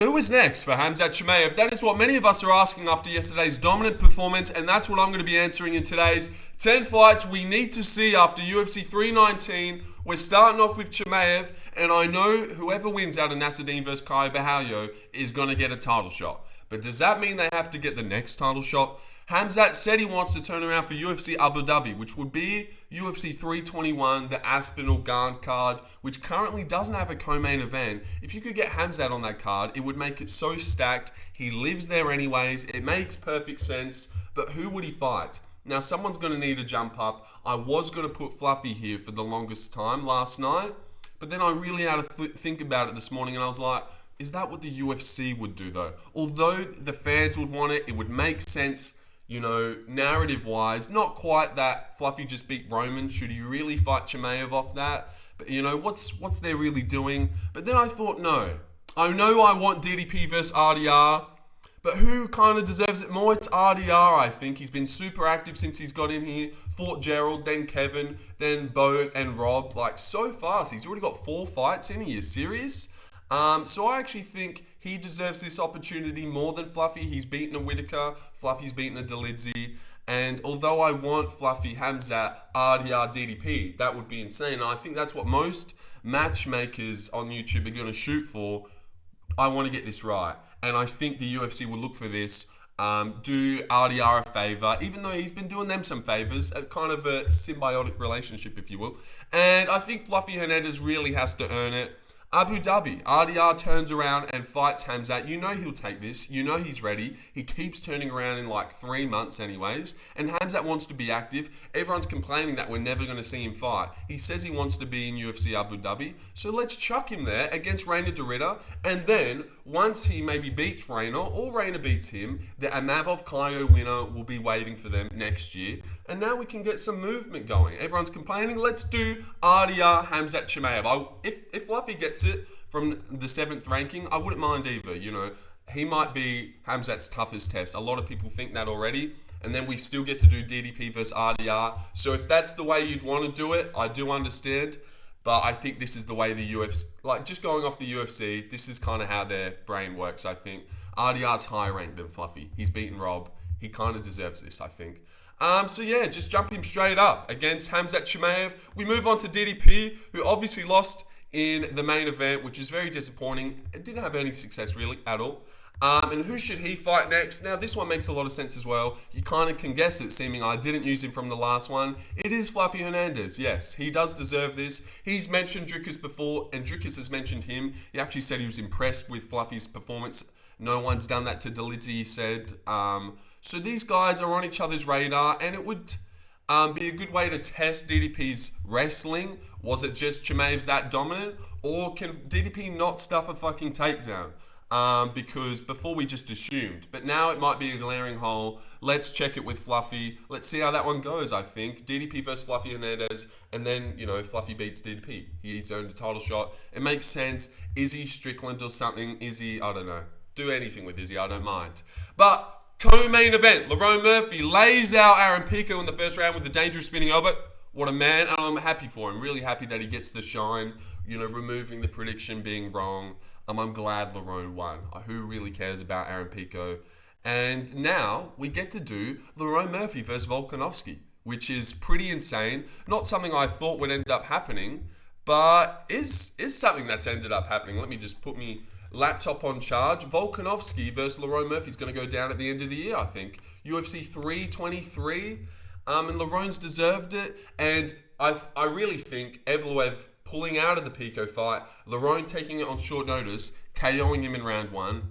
Who is next for Khamzat Chimaev? That is what many of us are asking after yesterday's dominant performance, and that's what I'm going to be answering in today's 10 fights we need to see after UFC 319. We're starting off with Chimaev, and I know whoever wins out of Nasruddin versus Kai Bahalyo is going to get a title shot. But does that mean they have to get the next title shot? Khamzat said he wants to turn around for UFC Abu Dhabi, which would be UFC 321, the Aspinall Gant card, which currently doesn't have a co-main event. If you could get Khamzat on that card, it would make it so stacked. He lives there anyways. It makes perfect sense. But who would he fight? Now, someone's going to need to jump up. I was going to put Fluffy here for the longest time last night, but then I really had to think about it this morning, and I was like, is that what the UFC would do, though? Although the fans would want it, it would make sense, you know, narrative-wise. Not quite that Fluffy just beat Roman. Should he really fight Chimaev off that? But, you know, what's they really doing? But then I thought, no. I know I want DDP versus RDR, but who kind of deserves it more? It's RDR, I think. He's been super active since he's got in here. Fought Gerald, then Kevin, then Bo and Rob. Like, so fast. He's already got 4 fights in. Are you serious? So I actually think he deserves this opportunity more than Fluffy. He's beaten a Whitaker. Fluffy's beaten a Delidze. And although I want Fluffy, Khamzat, RDR, DDP, that would be insane. And I think that's what most matchmakers on YouTube are going to shoot for. I want to get this right. And I think the UFC will look for this. Do RDR a favour, even though he's been doing them some favours, a kind of a symbiotic relationship, if you will. And I think Fluffy Hernandez really has to earn it. Abu Dhabi, RDR turns around and fights Khamzat. You know he'll take this. You know he's ready. He keeps turning around in like 3 months anyways. And Khamzat wants to be active. Everyone's complaining that we're never going to see him fight. He says he wants to be in UFC Abu Dhabi. So let's chuck him there against Reina Dorita. And then once he maybe beats Reina or Reina beats him, the Amavov-Kaio winner will be waiting for them next year. And now we can get some movement going. Everyone's complaining. Let's do RDR Khamzat Chimaev. If Fluffy gets it from the 7th ranking, I wouldn't mind either. You know, he might be Khamzat's toughest test. A lot of people think that already. And then we still get to do DDP versus RDR. So if that's the way you'd want to do it, I do understand. But I think this is the way the UFC, like just going off the UFC, this is kind of how their brain works, I think. RDR's higher ranked than Fluffy. He's beaten Rob. He kind of deserves this, I think. So yeah, just jump him straight up against Khamzat Chimaev. We move on to DDP, who obviously lost in the main event, which is very disappointing. It didn't have any success really at all. And who should he fight next? Now, this one makes a lot of sense as well. You kind of can guess it, seeming I didn't use him from the last one. It is Fluffy Hernandez. Yes, he does deserve this. He's mentioned Dricus before, and Dricus has mentioned him. He actually said he was impressed with Fluffy's performance. No one's done that to Delidze, he said. So these guys are on each other's radar, and it would be a good way to test DDP's wrestling. Was it just Chimaev's that dominant? Or can DDP not stuff a fucking takedown? Because before we just assumed, but now it might be a glaring hole. Let's check it with Fluffy. Let's see how that one goes, I think. DDP versus Fluffy Hernandez, and then, you know, Fluffy beats DDP. He's earned a title shot. It makes sense. Izzy Strickland or something. Izzy, I don't know. Do anything with Izzy, I don't mind. But co-main event, Lerone Murphy lays out Aaron Pico in the first round with the dangerous spinning elbow. What a man, and I'm happy for him. Really happy that he gets the shine, you know, removing the prediction being wrong. I'm glad Lerone won. Who really cares about Aaron Pico? And now we get to do Lerone Murphy versus Volkanovski, which is pretty insane. Not something I thought would end up happening, but is something that's ended up happening. Let me just put me laptop on charge. Volkanovski versus Lerone Murphy is going to go down at the end of the year, I think. UFC 323. And Lerone's deserved it. And I really think Evloev pulling out of the Pico fight, Lerone taking it on short notice, KOing him in round 1,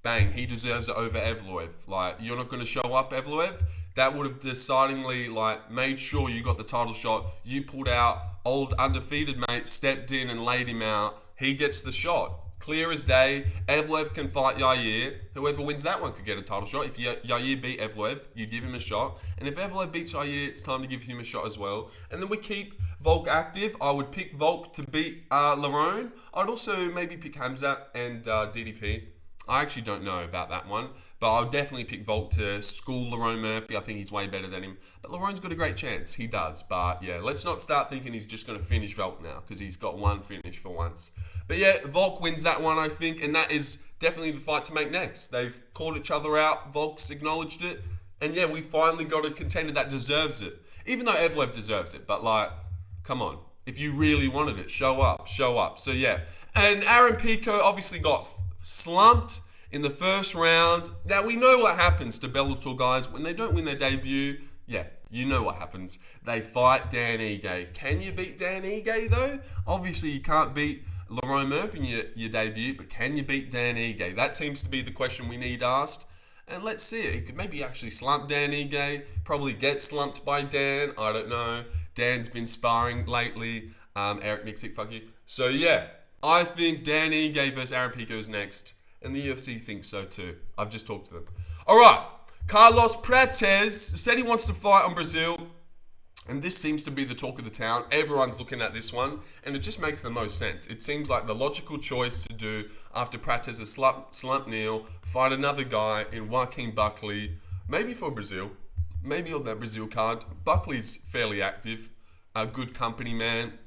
bang, he deserves it over Evloev. Like, you're not going to show up, Evloev? That would have decidingly, like, made sure you got the title shot. You pulled out, old undefeated mate, stepped in and laid him out. He gets the shot. Clear as day. Evloev can fight Yair. Whoever wins that one could get a title shot. If Yair beat Evloev, you give him a shot. And if Evloev beats Yair, it's time to give him a shot as well. And then we keep Volk active. I would pick Volk to beat Lerone. I'd also maybe pick Khamzat and DDP. I actually don't know about that one, but I'll definitely pick Volk to school Lerone Murphy. I think he's way better than him. But Lerone's got a great chance. He does. But yeah, let's not start thinking he's just going to finish Volk now, because he's got one finish for once. But yeah, Volk wins that one, I think, and that is definitely the fight to make next. They've called each other out. Volk's acknowledged it. And yeah, we finally got a contender that deserves it. Even though Evlev deserves it. But like, come on. If you really wanted it, show up. Show up. So yeah. And Aaron Pico obviously got slumped in the first round. Now, we know what happens to Bellator guys when they don't win their debut. Yeah, you know what happens. They fight Dan Ige. Can you beat Dan Ige, though? Obviously, you can't beat Lerone Murphy in your debut, but can you beat Dan Ige? That seems to be the question we need asked. And let's see it. He could maybe actually slump Dan Ige. Probably get slumped by Dan. I don't know. Dan's been sparring lately. Eric Nixick, fuck you. So, yeah. I think Dan Ige versus Aaron Pico is next. And the UFC thinks so too. I've just talked to them. All right. Carlos Prates said he wants to fight on Brazil. And this seems to be the talk of the town. Everyone's looking at this one. And it just makes the most sense. It seems like the logical choice to do after Prates has slumped Neal, fight another guy in Joaquin Buckley. Maybe for Brazil. Maybe on that Brazil card. Buckley's fairly active. A good company man.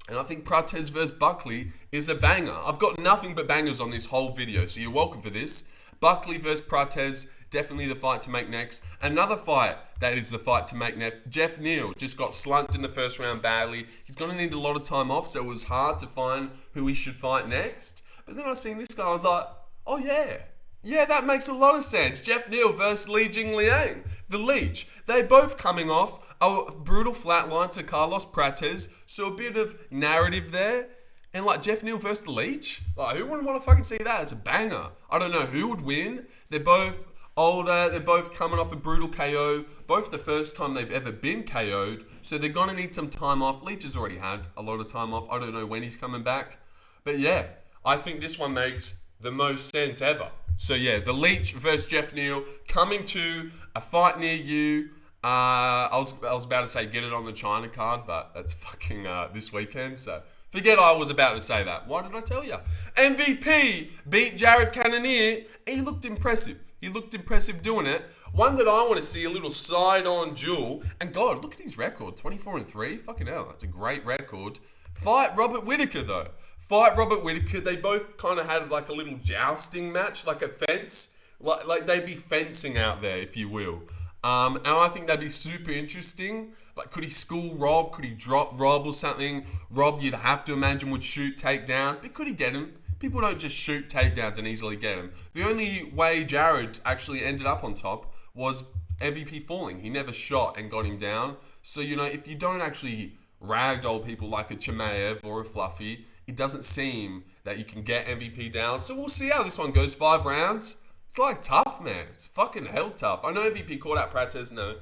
And I think Prates versus Buckley is a banger. I've got nothing but bangers on this whole video, so you're welcome for this. Buckley versus Prates, definitely the fight to make next. Another fight that is the fight to make next. Geoff Neal just got slumped in the first round badly. He's going to need a lot of time off, so it was hard to find who he should fight next. But then I seen this guy, I was like, oh yeah. Yeah, that makes a lot of sense. Geoff Neal versus Li Jingliang, the Leech. They both coming off a brutal flatline to Carlos Prates, so a bit of narrative there. And like Geoff Neal versus the Leech, like who wouldn't want to fucking see that? It's a banger. I don't know who would win. They're both older. They're both coming off a brutal KO. Both the first time they've ever been KO'd, so they're gonna need some time off. Leech has already had a lot of time off. I don't know when he's coming back, but yeah, I think this one makes the most sense ever. So yeah, the Leech versus Geoff Neal coming to a fight near you. I was about to say get it on the China card, but that's fucking this weekend. So forget I was about to say that. Why did I tell you? MVP beat Jared Cannonier, and he looked impressive. He looked impressive doing it. One that I want to see, a little side-on duel. And God, look at his record, 24-3. Fucking hell, that's a great record. Fight Robert Whittaker though. Fight Robert Whittaker. They both kind of had like a little jousting match, like a fence. Like they'd be fencing out there, if you will. And I think that'd be super interesting. Like, could he school Rob? Could he drop Rob or something? Rob, you'd have to imagine, would shoot takedowns. But could he get him? People don't just shoot takedowns and easily get him. The only way Jared actually ended up on top was MVP falling. He never shot and got him down. So, you know, if you don't actually ragdoll people like a Chimaev or a Fluffy, it doesn't seem that you can get MVP down. So we'll see how this one goes. 5 rounds. It's like tough, man. It's fucking hell tough. I know MVP called out Prates. No,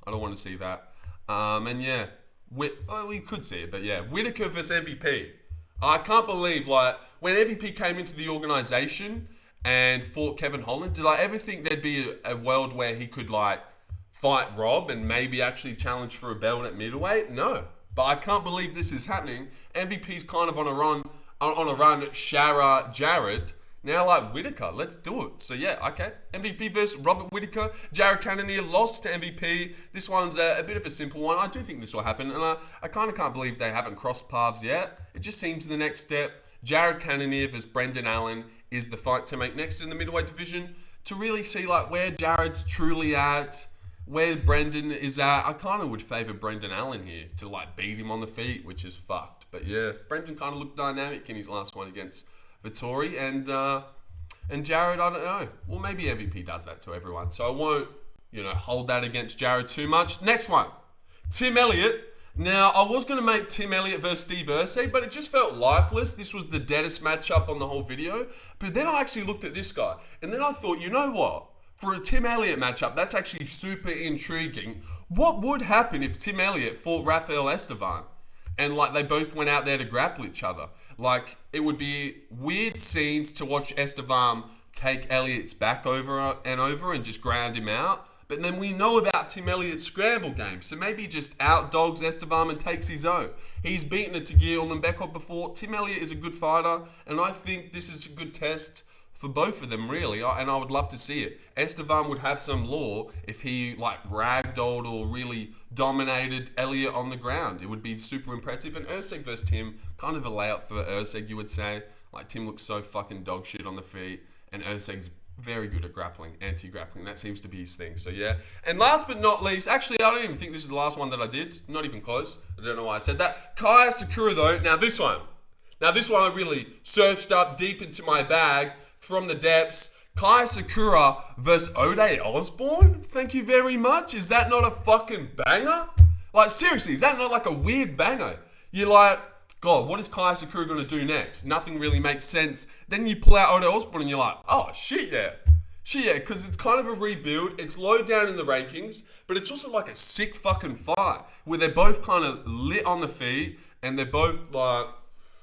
I don't want to see that. And yeah, we could see it, but yeah, Whittaker versus MVP. I can't believe, like, when MVP came into the organization and fought Kevin Holland, did I ever think there'd be a world where he could, like, fight Rob and maybe actually challenge for a belt at middleweight? No. But I can't believe this is happening. MVP's kind of on a run, Shara Jared. Now, like, Whittaker, let's do it. So, yeah, okay. MVP versus Robert Whittaker. Jared Cannonier lost to MVP. This one's a bit of a simple one. I do think this will happen. And I kind of can't believe they haven't crossed paths yet. It just seems the next step. Jared Cannonier versus Brendan Allen is the fight to make next in the middleweight division. To really see, like, where Jared's truly at, where Brendan is at. I kind of would favour Brendan Allen here to, like, beat him on the feet, which is fucked. But, yeah, Brendan kind of looked dynamic in his last one against Vittori, and Jared, I don't know. Well, maybe MVP does that to everyone, so I won't, hold that against Jared too much. Next one, Tim Elliot. Now, I was going to make Tim Elliot versus Steve Irsay, but it just felt lifeless. This was the deadest matchup on the whole video. But then I actually looked at this guy, and then I thought, you know what? For a Tim Elliot matchup, that's actually super intriguing. What would happen if Tim Elliot fought Rafael Estevan? And, like, they both went out there to grapple each other. Like, it would be weird scenes to watch Estevan take Elliot's back over and just ground him out. But then we know about Tim Elliott's scramble game. So maybe he just outdogs Estevan and takes his own. He's beaten a Tagir Ulanbekov before. Tim Elliott is a good fighter. And I think this is a good test for both of them, really, and I would love to see it. Estevan would have some lore if he, like, ragdolled or really dominated Elliot on the ground. It would be super impressive. And Erceg versus Tim, kind of a layout for Erceg, you would say. Like, Tim looks so fucking dog shit on the feet, and Erceg's very good at grappling, anti-grappling. That seems to be his thing. So, yeah. And last but not least, actually, I don't even think this is the last one that I did. Not even close. I don't know why I said that. Kai Asakura, though. Now, this one I really searched up deep into my bag from the depths. Kai Asakura versus Ode Osborne? Thank you very much. Is that not a fucking banger? Like, seriously, is that not like a weird banger? You're like, God, what is Kai Asakura going to do next? Nothing really makes sense. Then you pull out Ode Osborne and you're like, oh, shit, yeah. Shit, yeah, because it's kind of a rebuild. It's low down in the rankings, but it's also like a sick fucking fight where they're both kind of lit on the feet and they're both like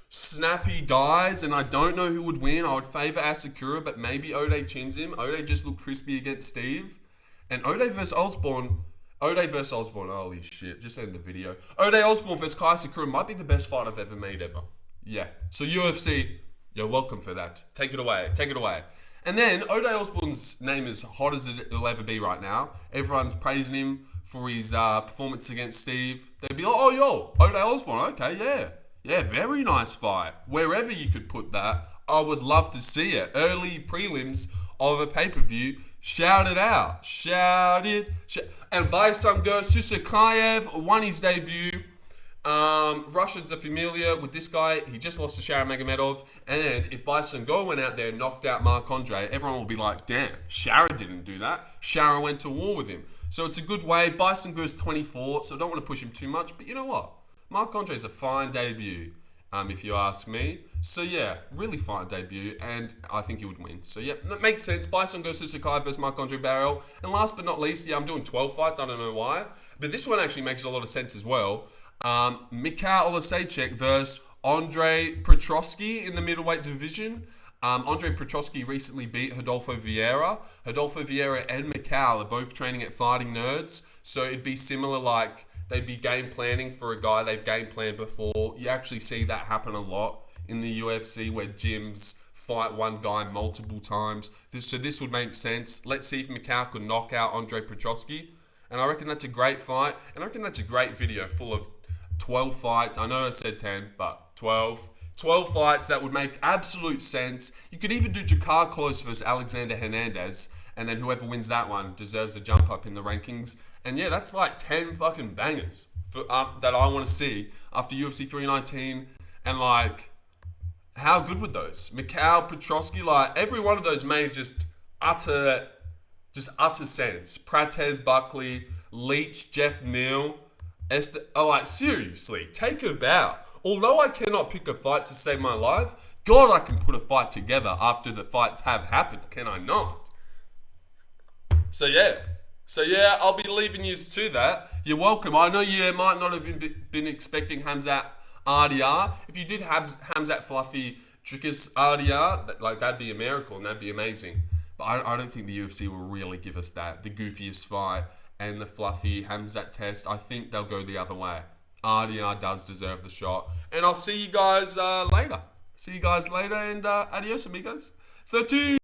snappy guys, and I don't know who would win. I would favour Asakura, but maybe Ode chins him. Ode just looked crispy against Steve. And Ode versus Osborne, holy shit, just end the video. Ode Osborne versus Kai Asakura might be the best fight I've ever made ever. Yeah. So UFC, you're welcome for that. Take it away. And then Ode Osborne's name is hot as it'll ever be right now. Everyone's praising him for his performance against Steve. They'd be like, oh, yo, Ode Osborne, okay, yeah. Yeah, very nice fight. Wherever you could put that, I would love to see it. Early prelims of a pay-per-view. Shout it out. And Baisangur Susurkaev won his debut. Russians are familiar with this guy. He just lost to Sharon Magomedov. And if Baisangur went out there and knocked out Marc-Andre, everyone will be like, damn, Sharon didn't do that. Sharon went to war with him. So it's a good way. Baisangur's 24, so I don't want to push him too much. But you know what? Marc-Andre's a fine debut, if you ask me. So yeah, really fine debut, and I think he would win. So yeah, that makes sense. Baisangur Susurkaev versus Marc-Andre Barrel. And last but not least, yeah, I'm doing 12 fights. I don't know why. But this one actually makes a lot of sense as well. Michal Oleksiejczuk versus Andre Petrosky in the middleweight division. Andre Petrosky recently beat Rodolfo Vieira. Rodolfo Vieira and Michal are both training at Fighting Nerds. So it'd be similar, like, they'd be game planning for a guy they've game planned before. You actually see that happen a lot in the UFC where gyms fight one guy multiple times. So this would make sense. Let's see if Michal could knock out Andre Petrosky. And I reckon that's a great fight. And I reckon that's a great video full of 12 fights. I know I said 10, but 12. 12 fights that would make absolute sense. You could even do Jakar Close versus Alexander Hernandez. And then whoever wins that one deserves a jump up in the rankings. And yeah, that's like 10 fucking bangers that I want to see after UFC 319. And like, how good would those? Michal, Petrosky, like every one of those made just utter sense. Prates, Buckley, Leach, Geoff Neal, like seriously, take a bow. Although I cannot pick a fight to save my life, God, I can put a fight together after the fights have happened, can I not? So yeah, I'll be leaving you to that. You're welcome. I know you might not have been expecting Khamzat RDR. If you did have Khamzat Fluffy Dricus RDR, that'd be a miracle and that'd be amazing. But I don't think the UFC will really give us that. The goofiest fight and the fluffy Khamzat test. I think they'll go the other way. RDR does deserve the shot. And I'll see you guys later. And adios, amigos. 13.